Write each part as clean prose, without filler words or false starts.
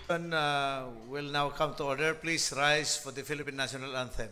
Will now come to order. Please rise for the Philippine National Anthem.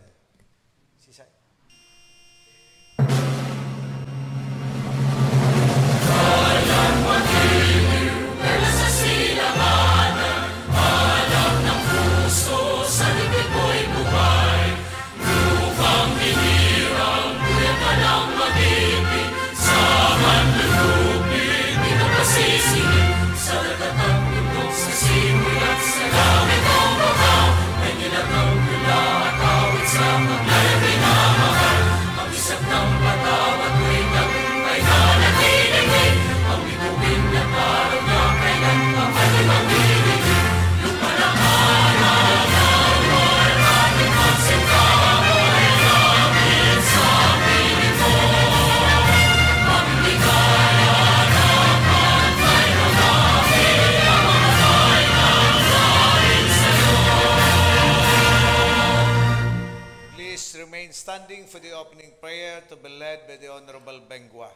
Standing for the opening prayer to be led by the Honorable Bengwa.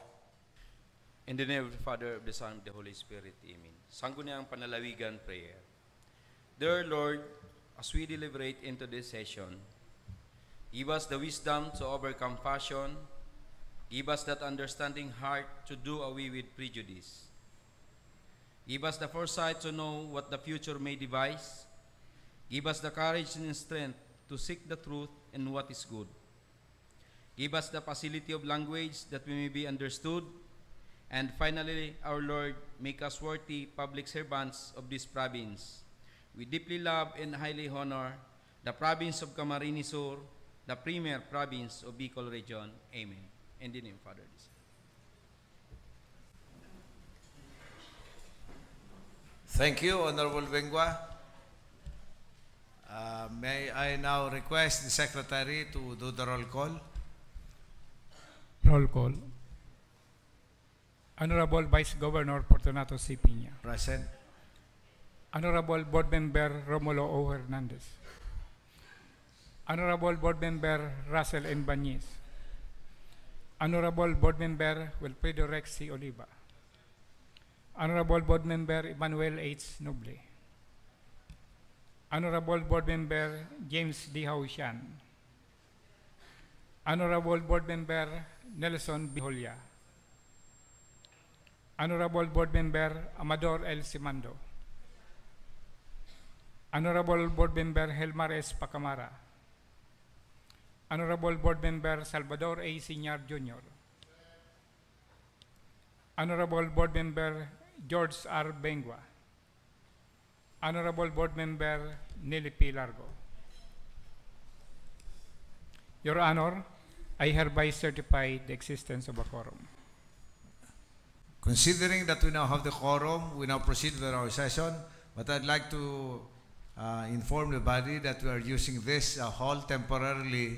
In the name of the Father, of the Son, of the Holy Spirit. Amen. Sangguniang Panlalawigan prayer. Dear Lord, as we deliberate into this session, give us the wisdom to overcome passion. Give us that understanding heart to do away with prejudice. Give us the foresight to know what the future may devise. Give us the courage and strength to seek the truth and what is good. Give us the facility of language that we may be understood. And finally, our Lord, make us worthy public servants of this province. We deeply love and highly honor the province of Camarines Sur, the premier province of Bicol Region. Amen. In the name of Father. Thank you, Honorable Bengwa. May I now request the Secretary to do the roll call? Roll call. Honorable Vice Governor Fortunato C. Piña. Present. Honorable Board Member Romulo O. Hernandez. Honorable Board Member Russell N. Bañez. Honorable Board Member Wilfredo Rex C. Oliva. Honorable Board Member Emmanuel H. Noble. Honorable Board Member James D. Haushan. Honorable Board Member Nelson Biholia. Honorable Board Member Amador L. Simando. Honorable Board Member Helmar S. Pacamara. Honorable Board Member Salvador A. Senior Jr. Honorable Board Member George R. Bengwa. Honorable Board Member Nelly P. Largo. Your Honor, I hereby certify the existence of a quorum. Considering that we now have the quorum, we now proceed with our session. But I'd like to inform the body that we are using this hall temporarily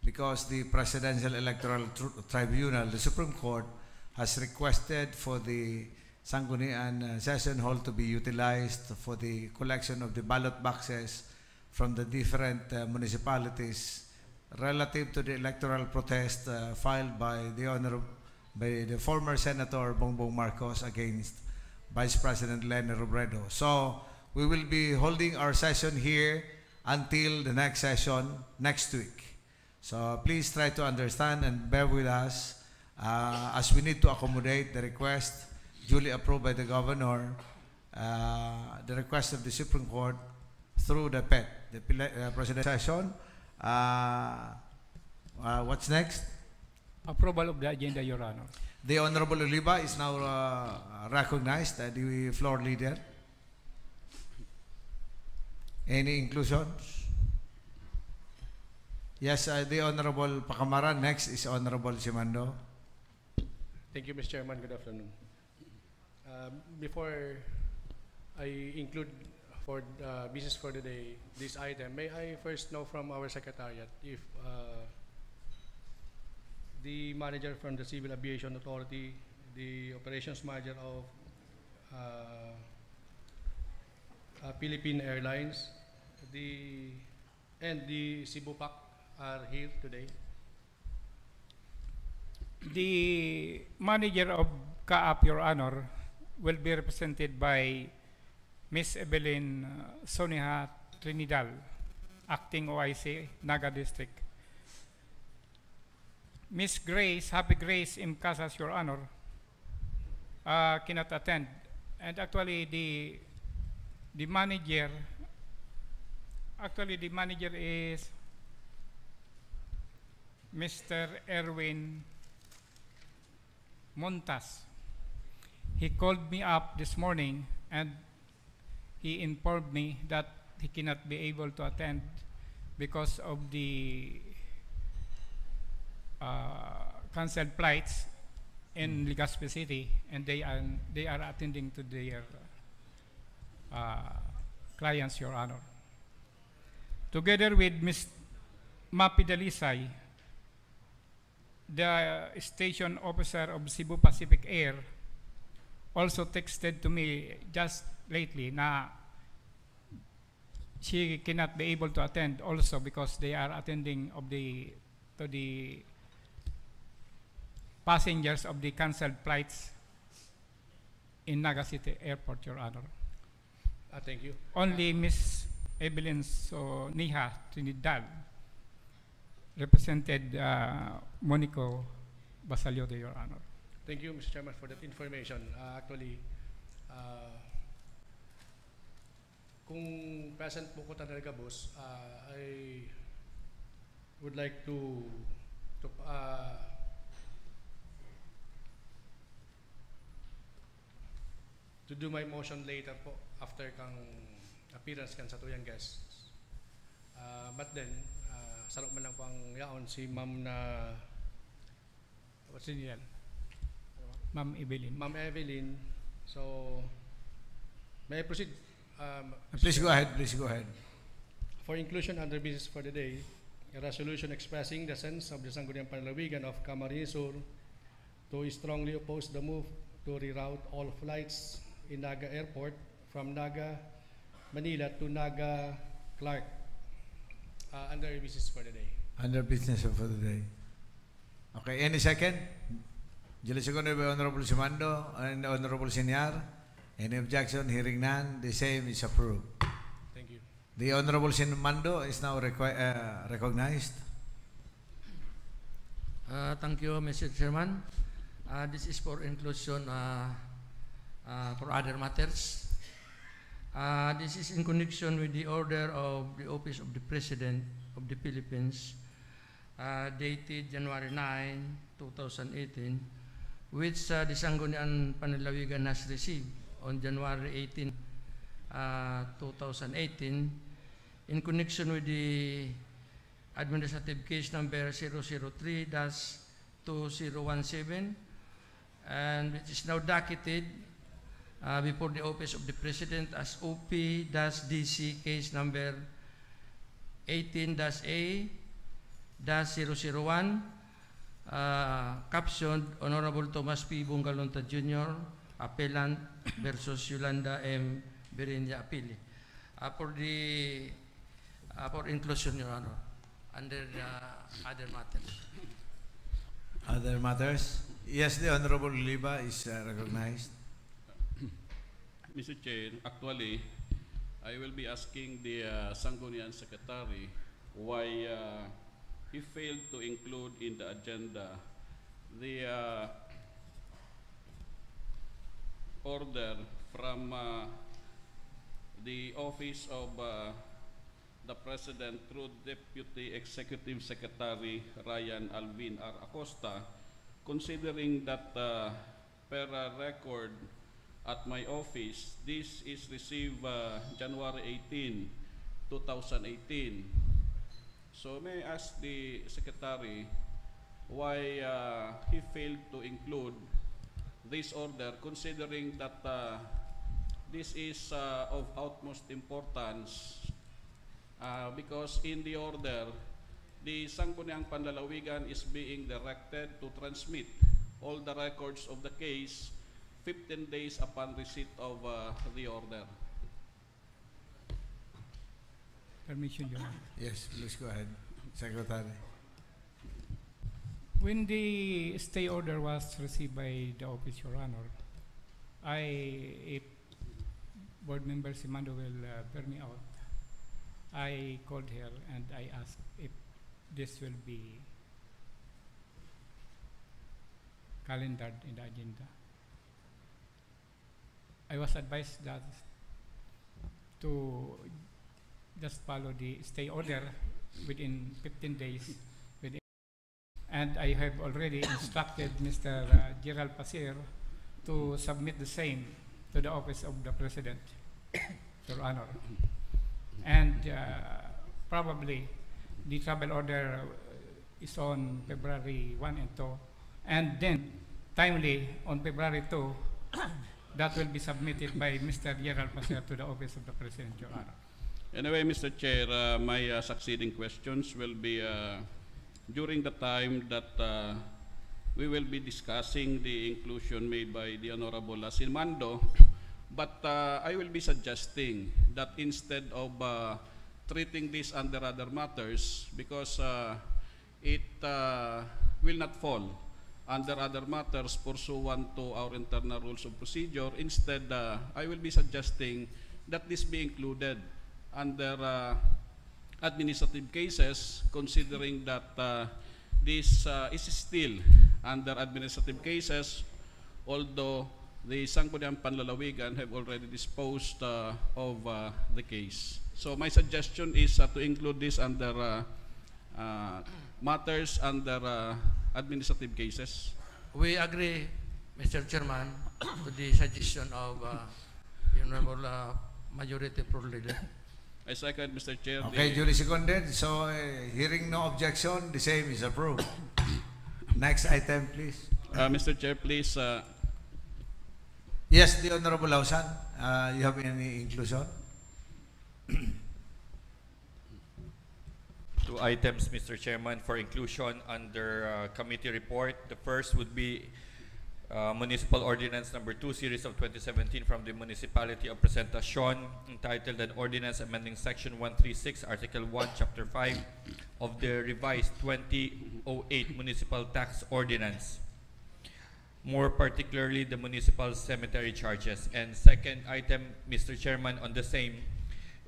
because the Presidential Electoral Tribunal, the Supreme Court, has requested for the Sangguniang session hall to be utilized for the collection of the ballot boxes from the different municipalities relative to the electoral protest filed by the former Senator Bongbong Marcos against Vice President Leni Robredo. So we will be holding our session here until the next session next week. So please try to understand and bear with us as we need to accommodate the request duly approved by the Governor, the request of the Supreme Court through the PET, the Presidential Session. What's next? Approval of the agenda, Your Honor. The Honorable Oliva is now recognized as the floor leader. Any inclusions? Yes, the Honorable Pacamara. Next is Honorable Simando. Thank you, Mr. Chairman. Good afternoon. Before I include for business for the day this item, may I first know from our Secretariat if the manager from the Civil Aviation Authority, the operations manager of Philippine Airlines, and the Cebu PAC are here today. The manager of CAAP, Your Honor, will be represented by Miss Evelyn Sonia Trinidad, Acting OIC, Naga District. Miss Grace, Happy Grace M. Casas, Your Honor, cannot attend. And actually, the manager is Mr. Erwin Montas. He called me up this morning and he informed me that he cannot be able to attend because of the canceled flights in Legazpi City, and they are attending to their clients, Your Honor. Together with Ms. Mapi Dalisay, the station officer of Cebu Pacific Air also texted to me just lately na she cannot be able to attend also because they are attending to the passengers of the canceled flights in Naga City Airport, Your Honor. Thank you. Only Miss Evelyn Sonia Trinidad represented Monico Basaliote, Your Honor. Thank you, Mr. Chairman, for that information. Actually, kung present po ko talaga, boss, I would like to do my motion later po after kang appearance kan sa tuyang guests. But then, sarap man lang po ang yaon si ma'am na what's Trinidad. Ma'am Evelyn. Ma'am Evelyn. So, may I proceed? Please go ahead, please go ahead. For inclusion under business for the day, a resolution expressing the sense of the Sangguniang Panlalawigan of Camarines Sur to strongly oppose the move to reroute all flights in Naga Airport from Naga, Manila to Naga, Clark under business for the day. Under business for the day. Okay, any second? Duly seconded by Honorable Simando and Honorable Senior. Any objection? Hearing none, the same is approved. Thank you. The Honorable Simando is now recognized. Thank you, Mr. Chairman. This is for inclusion for other matters. This is in connection with the order of the Office of the President of the Philippines dated January 9, 2018, which the Sangguniang Panlalawigan has received on January 18, 2018, in connection with the administrative case number 003-2017, and which is now docketed before the Office of the President as OP-DC case number 18-A-001, captioned Honorable Thomas P. Bungalonta Jr., Appellant versus Yolanda M. Berinya Apili. For inclusion, Your Honor, under the other matters. Other matters? Yes, the Honorable Liba is recognized. Mr. Chair, actually, I will be asking the Sangguniang Secretary why he failed to include in the agenda the order from the Office of the President through Deputy Executive Secretary Ryan Alvin R. Acosta, considering that per record at my office, this is received January 18, 2018. So may I ask the Secretary why he failed to include this order, considering that this is of utmost importance because in the order, the Sangguniang Panlalawigan is being directed to transmit all the records of the case 15 days upon receipt of the order. Permission, Your Honor. Yes, please go ahead, Secretary. When the stay order was received by the office, Your Honor, board member Simando will bear me out, I called her and I asked if this will be calendared in the agenda. I was advised that to just follow the stay order within 15 days. And I have already instructed Mr. Gerald Pasir to submit the same to the office of the President, Your Honor. And probably the travel order is on February 1 and 2. And then, timely, on February 2, that will be submitted by Mr. Gerald Pasir to the office of the President, Your Honor. Anyway, Mr. Chair, my succeeding questions will be during the time that we will be discussing the inclusion made by the Honorable Simando, but I will be suggesting that instead of treating this under other matters, because it will not fall under other matters pursuant to our internal rules of procedure. Instead, I will be suggesting that this be included under administrative cases, considering that this is still under administrative cases, although the Sangguniang Panlalawigan have already disposed of the case. So my suggestion is to include this under matters under administrative cases. We agree, Mr. Chairman, to the suggestion of Honorable Majority Pro Leader. I second, Mr. Chair. Okay, duly seconded. So, hearing no objection, the same is approved. Next item, please. Mr. Chair, please. Yes, the Honorable Lausan, you have any inclusion? Two items, Mr. Chairman, for inclusion under committee report. The first would be Municipal Ordinance Number 2, Series of 2017 from the Municipality of Presentacion, entitled an Ordinance amending Section 136, Article 1, Chapter 5 of the revised 2008 Municipal Tax Ordinance. More particularly, the municipal cemetery charges. And second item, Mr. Chairman, on the same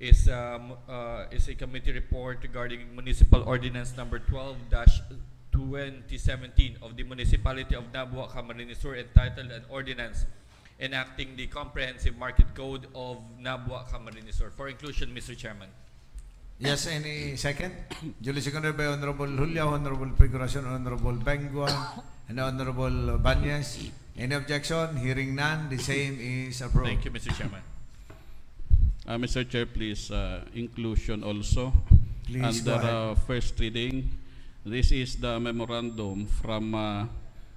is a committee report regarding Municipal Ordinance Number 12-2017 of the Municipality of Nabua, Camarines Sur, entitled an Ordinance enacting the Comprehensive Market Code of Nabua, Camarines Sur. For inclusion, Mr. Chairman. Yes, any second? Duly seconded by Honorable Julio, Honorable Figuracion, Honorable Bengua, and Honorable Banyas. Any objection? Hearing none, the same is approved. Thank you, Mr. Chairman. Mr. Chair, please, inclusion also. Please under first reading. This is the memorandum from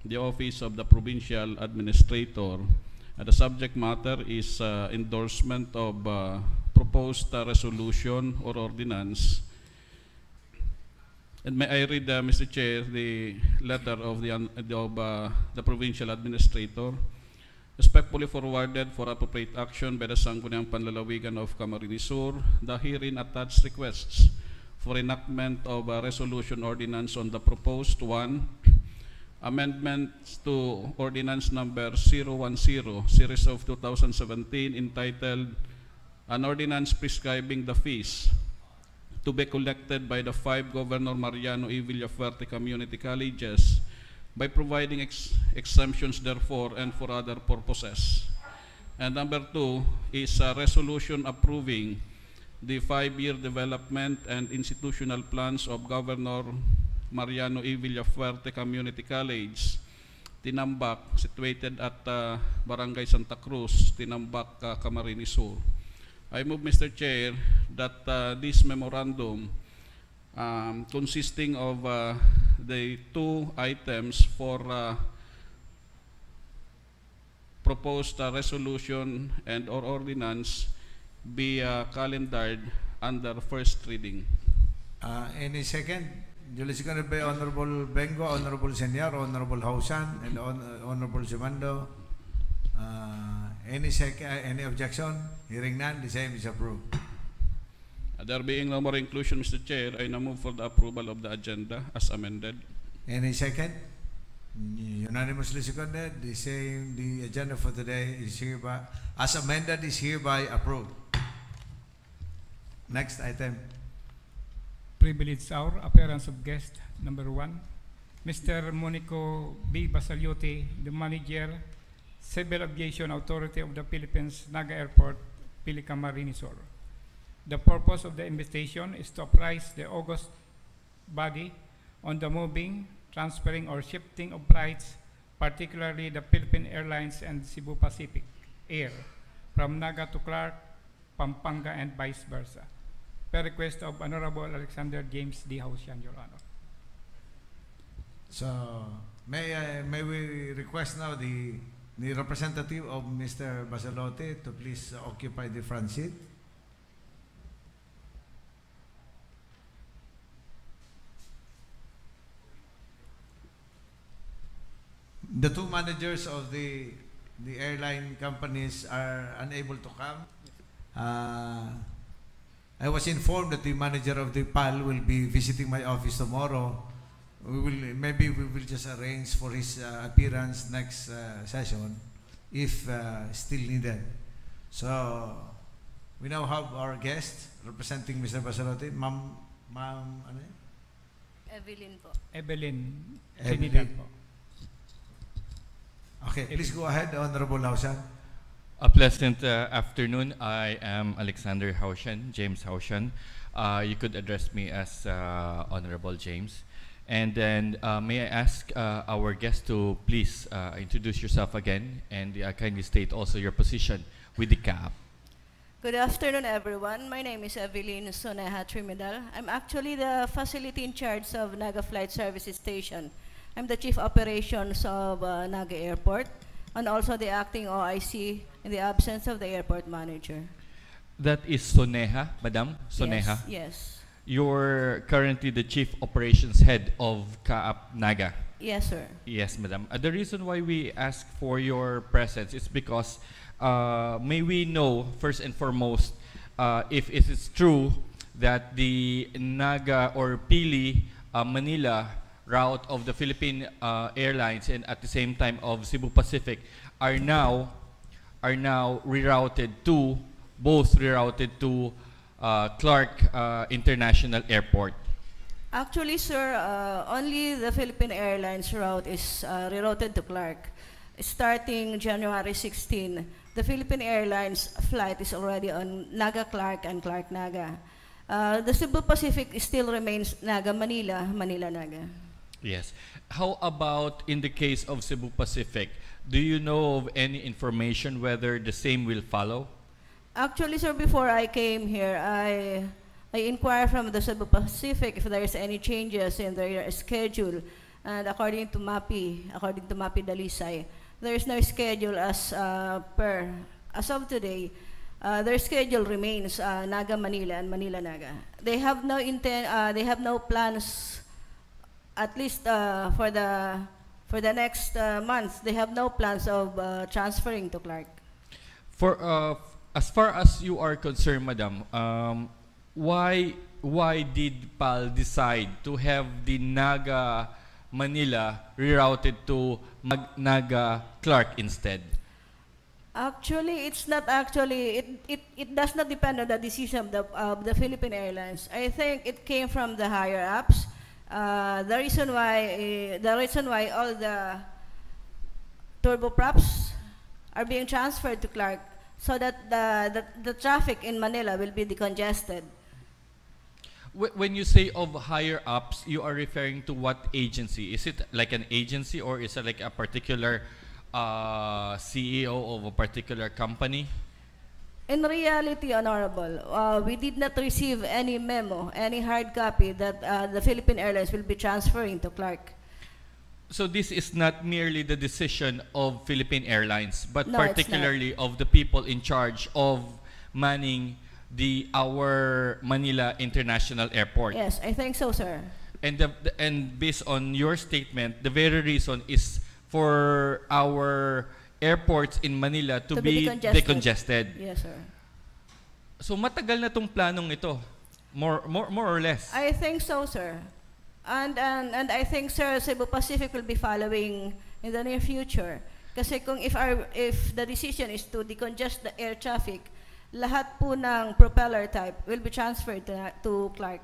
the Office of the Provincial Administrator. The subject matter is endorsement of proposed resolution or ordinance. And may I read, Mr. Chair, the letter of the Provincial Administrator, respectfully forwarded for appropriate action by the Sangguniang Panlalawigan of Camarines Sur, the herein attached requests for enactment of a resolution ordinance on the proposed 1. Amendments to Ordinance Number 010, Series of 2017, entitled An Ordinance Prescribing the Fees to be collected by the 5 Governor Mariano E. Villafuerte Community Colleges by providing exemptions therefore and for other purposes. And number 2 is a resolution approving the 5-year development and institutional plans of Governor Mariano E. Villafuerte Community College, Tinambak, situated at Barangay Santa Cruz, Tinambak, Camarines Sur. I move, Mr. Chair, that this memorandum consisting of the 2 items for proposed resolution and or ordinance be calendared under first reading. Any second? Duly seconded by Honorable Bengo, Honorable Senyar, Honorable Hausan, and Honorable Simando. Any objection? Hearing none, the same is approved. There being no more inclusion, Mr. Chair, I now move for the approval of the agenda as amended. Any second? Unanimously seconded. The agenda for today is hereby, as amended, is hereby approved. Next item. Privileged hour, appearance of guest number 1, Mr. Monico B. Basaliote, the manager, Civil Aviation Authority of the Philippines, Naga Airport, Camarines. The purpose of the invitation is to apprise the august body on the moving, transferring, or shifting of flights, particularly the Philippine Airlines and Cebu Pacific Air, from Naga to Clark, Pampanga, and vice versa, per request of Honorable Alexander James D. Hausyan, Your Honor. So, may we request now the representative of Mr. Basalote to please occupy the front seat. The two managers of the airline companies are unable to come. I was informed that the manager of the PAL will be visiting my office tomorrow. Maybe we will just arrange for his appearance next session if still needed. So we now have our guest representing Mr. Basalote, Ma'am, ano yun? Evelyn po. Evelyn Evelyn. Trinidad po. Okay, please go ahead, Honorable Hausyan. A pleasant afternoon. I am Alexander Hausyan, James Hausyan. You could address me as Honorable James. And then may I ask our guest to please introduce yourself again and kindly state also your position with the CAAP. Good afternoon, everyone. My name is Evelyn Soneha Trimidal. I'm actually the facility in charge of Naga Flight Services Station. I'm the Chief Operations of Naga Airport and also the acting OIC in the absence of the airport manager. That is Soneha, Madam? Soneha? Yes. You're currently the Chief Operations Head of CAAP Naga. Yes, sir. Yes, Madam. The reason why we ask for your presence is because may we know, first and foremost, if it is true that the Naga or Pili Manila route of the Philippine Airlines and at the same time of Cebu Pacific are now rerouted to Clark International Airport. Actually, sir, only the Philippine Airlines route is rerouted to Clark. Starting January 16, the Philippine Airlines flight is already on Naga Clark and Clark Naga. The Cebu Pacific still remains Naga Manila, Manila Naga. Yes. How about in the case of Cebu Pacific? Do you know of any information whether the same will follow? Actually, sir, before I came here, I inquired from the Cebu Pacific if there is any changes in their schedule. And according to MAPI Dalisay, there is no schedule as of today. Their schedule remains Naga Manila and Manila Naga. They have no plans, at least for the next month. They have no plans of transferring to Clark. For as far as you are concerned, Madam, why did PAL decide to have the Naga Manila rerouted to Naga Clark instead? Actually, it's not actually. It does not depend on the decision of the Philippine Airlines. I think it came from the higher ups. The reason why all the turboprops are being transferred to Clark, so that the traffic in Manila will be decongested. When you say of higher ups, you are referring to what agency? Is it like an agency or is it like a particular CEO of a particular company? In reality, Honorable, we did not receive any memo, any hard copy that the Philippine Airlines will be transferring to Clark. So this is not merely the decision of Philippine Airlines, but No, particularly of the people in charge of manning our Manila International Airport. Yes, I think so, sir. And based on your statement, the very reason is for our airports in Manila to be decongested. Yes, sir. So matagal na tong planong ito, more or less. I think so, sir. And I think, sir, Cebu Pacific will be following in the near future. Kasi kung if the decision is to decongest the air traffic, lahat po ng propeller type will be transferred to Clark.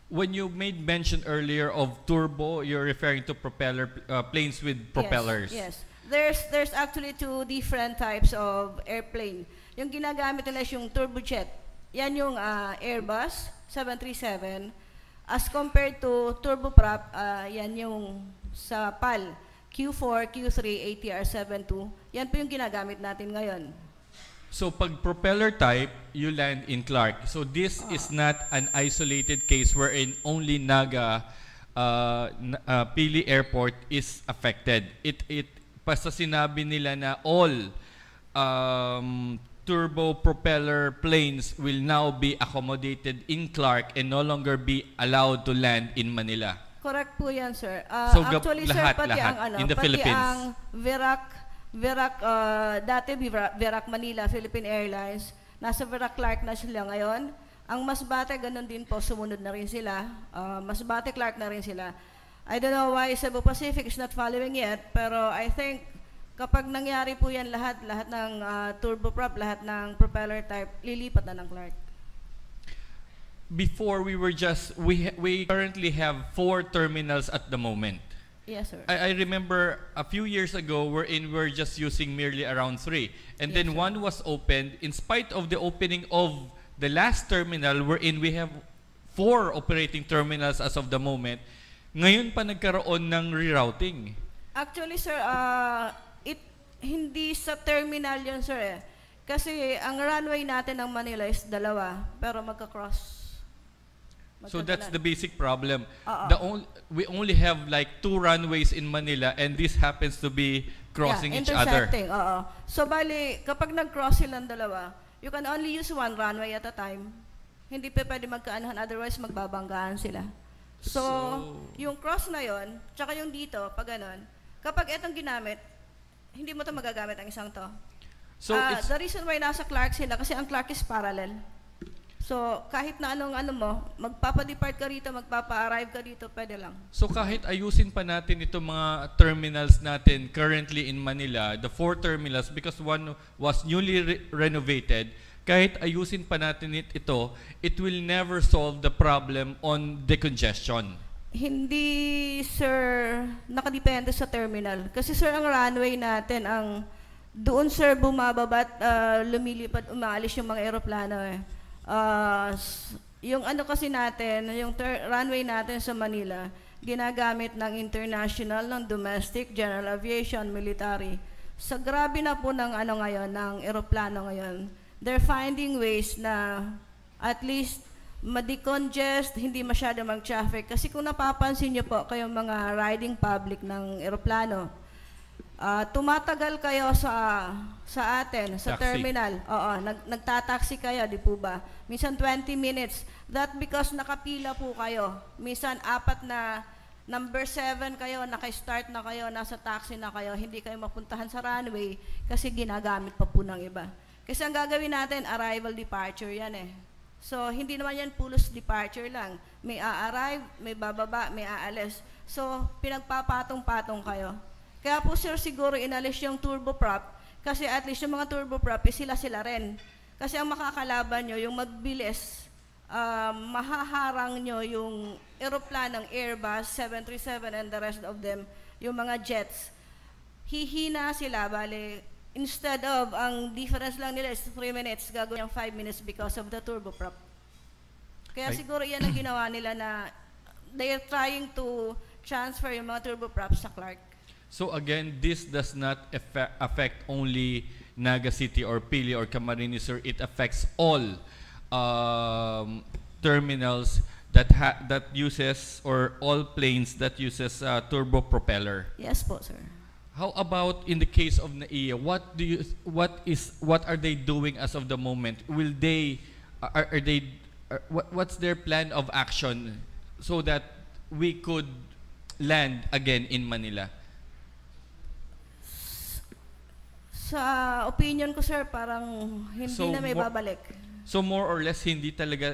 When you made mention earlier of turbo, you're referring to propeller planes with propellers. Yes. There's actually two different types of airplane. Yung ginagamit nila is yung turbojet. Yan yung Airbus 737. As compared to turboprop, yan yung sa PAL, Q4, Q3, ATR-72. Yan po yung ginagamit natin ngayon. So pag propeller type, you land in Clark. So this is not an isolated case wherein only Naga Pili Airport is affected. Basta sinabi nila na all turbo propeller planes will now be accommodated in Clark and no longer be allowed to land in Manila. Correct po yan, sir. So Actually, lahat, sir, pati ang in the pati Philippines. ang Verac, dati Verac Manila, Philippine Airlines, nasa Verac Clark na sila ngayon. Ang Masbate, ganun din po, sumunod na rin sila. Masbate Clark na rin sila. I don't know why Cebu Pacific is not following yet, pero I think kapag nangyari po yan lahat ng turboprop, lahat ng propeller type, lilipat na ng Clark. Before we currently have 4 terminals at the moment. Yes, sir. I remember a few years ago we're just using merely around 3. And Yes, then sir. one was opened. In spite of the opening of the last terminal wherein we have 4 operating terminals as of the moment, ngayon pa nagkaroon ng rerouting. Actually, sir, hindi sa terminal yun, sir. Kasi ang runway natin ng Manila is 2, pero magka-cross. So that's the basic problem. Oo. We only have like 2 runways in Manila and this happens to be crossing each other. Intersecting, oo. So, bali, kapag nag-cross silang 2, you can only use 1 runway at a time. Hindi pa pwede magkaanahan, otherwise magbabanggaan sila. So, yung cross na yon, tsaka yung dito, pag ganon, kapag itong ginamit, hindi mo to magagamit ang isang to. So The reason why nasa Clark sila, kasi ang Clark is parallel. So, kahit na anong mo, magpapadepart ka rito, magpapa-arrive ka dito, pwede lang. So kahit ayusin pa natin itong mga terminals natin currently in Manila, the 4 terminals, because one was newly renovated, kahit ayusin pa natin ito, it will never solve the problem on decongestion. Hindi, sir, nakadepende sa terminal. Kasi, sir, ang runway natin, doon, sir, bumababa at lumilipad, umaalis yung mga eroplano eh. Yung kasi natin, yung runway natin sa Manila, ginagamit ng international, ng domestic, general aviation, military. Sa grabe na po ng ngayon, ng eroplano ngayon, they're finding ways na at least ma-decongest, hindi masyado mag-traffic. Kasi kung napapansin nyo po, kayong mga riding public ng eroplano, tumatagal kayo sa atin, sa Taxi. terminal. Oo, nagtataxi kayo, di po ba? Minsan 20 minutes. That because nakapila po kayo. Minsan 4 na, number 7 kayo, naka-start na kayo, nasa taxi na kayo, hindi kayo mapuntahan sa runway kasi ginagamit pa po ng iba. Kasi ang gagawin natin, arrival departure yan eh. So, hindi naman yan pulos departure lang. May a-arrive, may bababa, may aalis. So, pinagpapatong-patong kayo. Kaya po, sir, siguro inalis yung turboprop kasi at least yung mga turboprop, sila rin. Kasi ang makakalaban nyo, yung magbilis, mahaharang nyo yung eroplanong Airbus, 737 and the rest of them, yung mga jets. Hihina sila, bale, instead of, ang difference lang nila is 3 minutes, gagawin yung 5 minutes because of the turboprop. Kaya siguro yan ang ginawa nila na they are trying to transfer yung mga turboprops sa Clark. So again, this does not affect only Naga City or Pili or Camarines, sir. It affects all terminals that uses, or all planes that uses turbo propeller. Yes po, sir. How about in the case of NAIA? What are they doing as of the moment? Will they what's their plan of action so that we could land again in Manila? Sa opinion ko, sir, parang hindi na may babalik. So more or less hindi talaga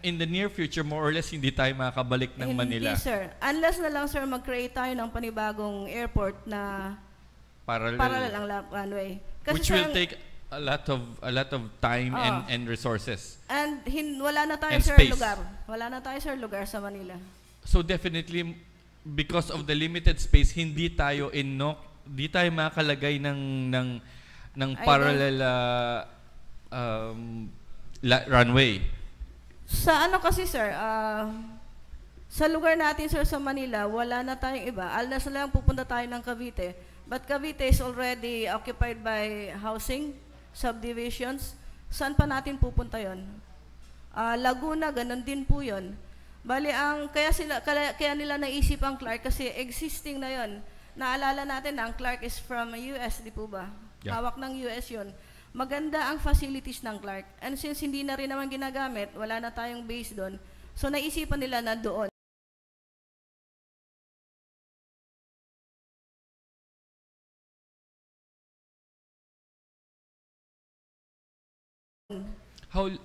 in the near future more or less hindi tayo makakabalik ng Manila. Hindi, sir. Unless na lang, sir, mag-create tayo ng panibagong airport na parallel ang runway. Kasi, which will take a lot of time and resources. And wala na tayo, and sir, space. lugar. Wala na tayo, sir, lugar sa Manila. So definitely because of the limited space hindi tayo makakalagay ng parallel runway. Sa ano kasi, sir, sa lugar natin, sir, sa Manila, wala na tayong iba. Alnas na lang pupunta tayo ng Cavite. But Cavite is already occupied by housing, subdivisions. Saan pa natin pupunta yon? Laguna, ganun din po yon. Bali, kaya nila naisip ang Clark kasi existing na yon. Naalala natin na ang Clark is from US, di po ba? Yeah. Hawak ng US yon. Maganda ang facilities ng Clark. And since hindi na rin naman ginagamit, wala na tayong base doon. So naisipan nila na doon.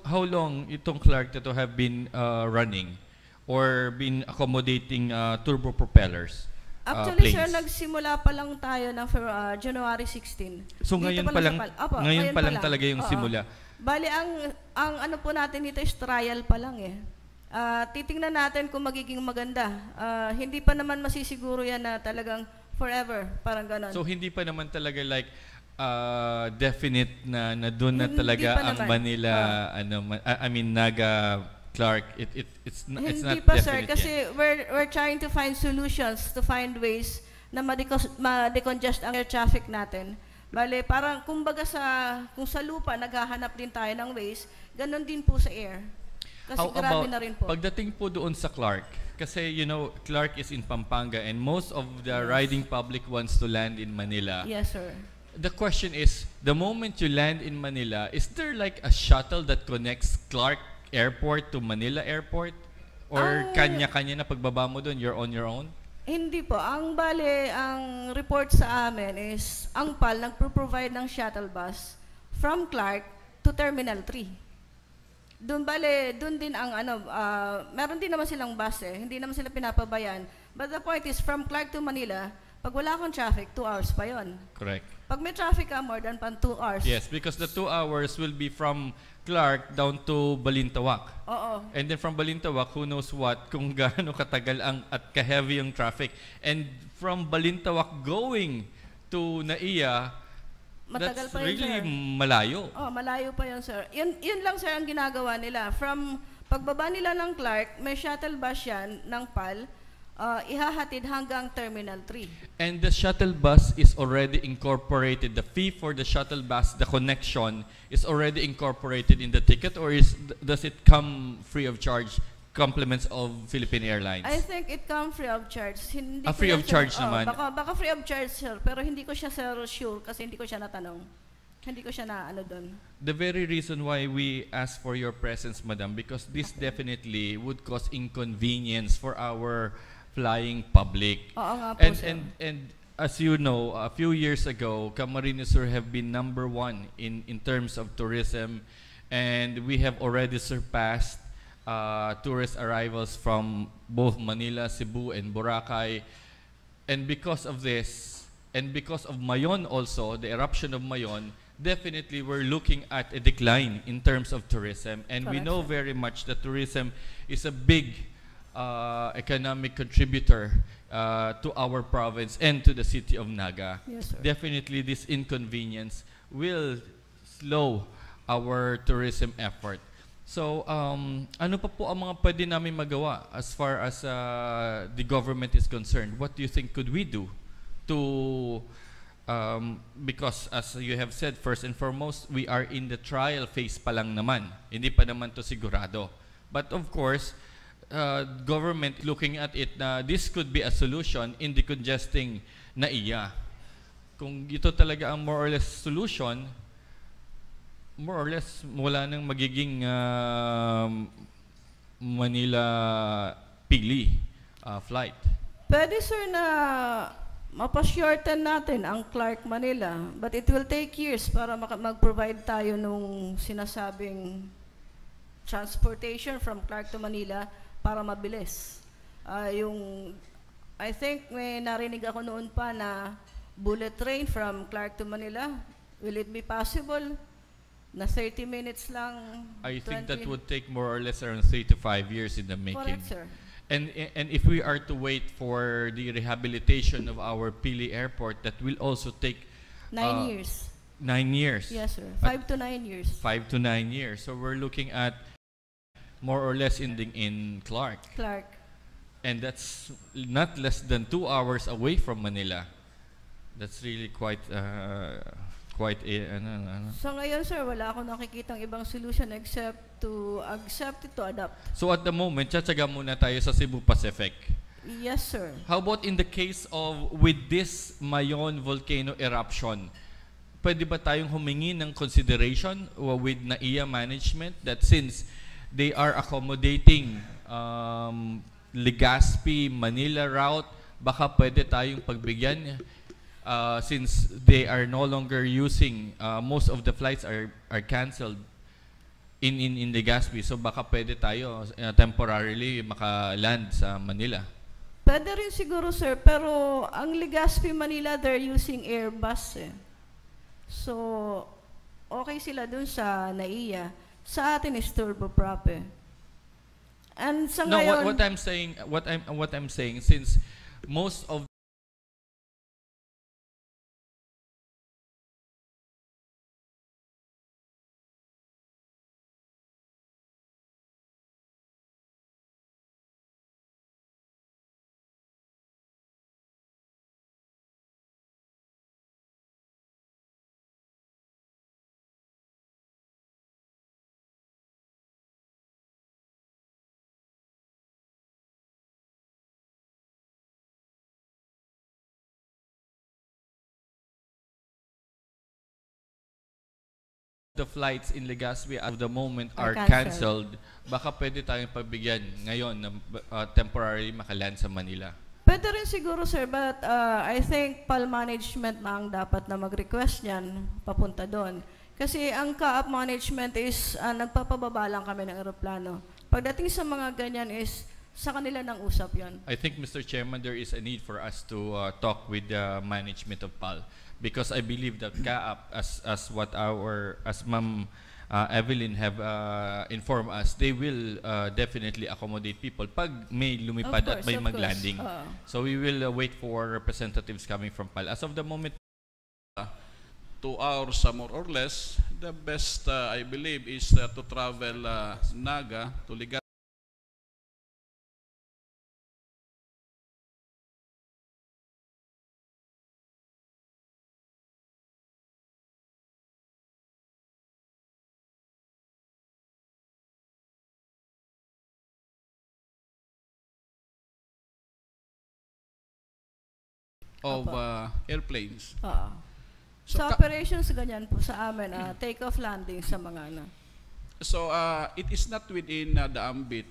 How long itong Clark to have been running or been accommodating turbo propellers? Actually, sir, planes? nagsimula pa lang tayo ng January 16. So Dito ngayon pa lang talaga yung simula. Bali, ang ano po natin dito is trial pa lang eh. Titingnan natin kung magiging maganda. Hindi pa naman masisiguro yan na talagang forever, parang ganon. So hindi pa naman talaga like definite na doon na talaga ang naman. Manila Naga Clark. It's not Hindi pa, definite sir, yet. kasi we're trying to find solutions, to find ways na ma-decongest ang air traffic natin. Bale, parang kumbaga kung sa lupa naghahanap din tayo ng ways, ganun din po sa air. Kasi How grabe about na rin po. pagdating po doon sa Clark? Kasi Clark is in Pampanga and most of the riding public wants to land in Manila. Yes, sir. The question is, the moment you land in Manila, is there like a shuttle that connects Clark Airport to Manila Airport? Or kanya-kanya na pagbaba mo doon, you're on your own? Hindi po. Ang report sa amin is, ang PAL nagpro-provide ng shuttle bus from Clark to Terminal 3. Doon din ang meron din naman silang bus eh. Hindi naman sila pinapabayan. But the point is, from Clark to Manila, pag wala akong traffic, 2 hours pa yon. Correct. Pag may traffic ka, more than 2 hours. Yes, because the 2 hours will be from Clark down to Balintawak. Oo. And then from Balintawak, who knows what, kung gaano katagal at ka-heavy yung traffic. And from Balintawak going to Naiya, Matagal that's pa yun, really sir. malayo. Malayo pa yun, sir. Yun lang, sir, ang ginagawa nila. From pagbaba nila ng Clark, may shuttle bus yan ng PAL, ihahatid hanggang Terminal 3. And the shuttle bus is already incorporated. The fee for the shuttle bus, the connection, is already incorporated in the ticket, or does it come free of charge, compliments of Philippine Airlines? I think it comes free of charge. Hindi ko free yan, of sir. charge naman. Baka free of charge, sir. Pero hindi ko siya, sir, sure kasi hindi ko siya natanong. Hindi ko siya na doon. The very reason why we ask for your presence, Madam, because this definitely would cause inconvenience for our flying public. Oo nga po, sir. And as you know, a few years ago, Camarines have been #1 in terms of tourism, and we have already surpassed tourist arrivals from both Manila, Cebu, and Boracay. And because of this, and because of Mayon also, the eruption of Mayon, definitely we're looking at a decline in terms of tourism. And we Correct, know sir. very much that tourism is a big economic contributor to our province and to the city of Naga. Yes, sir. Definitely this inconvenience will slow our tourism effort. So, ano pa po ang mga pwede namin magawa as far as the government is concerned? What do you think could we do to, because as you have said, first and foremost, we are in the trial phase pa lang naman. Hindi pa naman to sigurado. But of course, government looking at it na this could be a solution in decongesting Naiya. Kung ito talaga ang more or less solution, more or less wala nang magiging Manila-Pili flight. Pwede, sir, na mapashorten natin ang Clark Manila, but it will take years para mag-provide tayo nung sinasabing transportation from Clark to Manila para mabilis. I think may narinig ako noon pa na bullet train from Clark to Manila. Will it be possible na 30 minutes lang? I think 20? that would take more or less around 3 to 5 years in the making. Correct, sir. And if we are to wait for the rehabilitation of our Pili Airport, that will also take 9 years. 9 years. Yes, sir. 5 to 9 years. 5 to 9 years. So we're looking at more or less ending in Clark. Clark. And that's not less than 2 hours away from Manila. That's really quite So ngayon, sir, wala akong nakikitang ibang solution except to adapt. So at the moment, tsatsaga muna tayo sa Cebu Pacific. Yes, sir. How about in the case of with this Mayon volcano eruption? Pwede ba tayong humingi ng consideration with NAIA management that since they are accommodating Legazpi, Manila route, baka pwede tayong pagbigyan since they are no longer using, most of the flights are canceled in Legazpi, so baka pwede tayo temporarily maka-land sa Manila. Pwede rin siguro, sir, pero ang Legazpi, Manila, they're using Airbus eh. So, okay sila dun sa NAIA. Sa atin is turboprop eh. And sa ngayon, what I'm saying, since most of the flights in Legazpi at the moment are canceled, baka pwede tayong pagbigyan ngayon na temporarily makaland sa Manila. pwede rin siguro, sir, but I think PAL management na ang dapat na mag-request niyan papunta doon. Kasi ang CAAP management is nagpapababa lang kami ng eroplano. Pagdating sa mga ganyan is sa kanila nang usap yon. I think, Mr. Chairman, there is a need for us to talk with the management of PAL because I believe that CAAP, as Ma'am Evelyn have informed us, they will definitely accommodate people pag may lumipad at may maglanding. So we will wait for representatives coming from PAL. As of the moment, 2 hours more or less. The best, I believe, is to travel Naga to Legazpi. Of airplanes. So, sa operations, ganyan po sa amin, take-off landing sa mga ano. So it is not within the ambit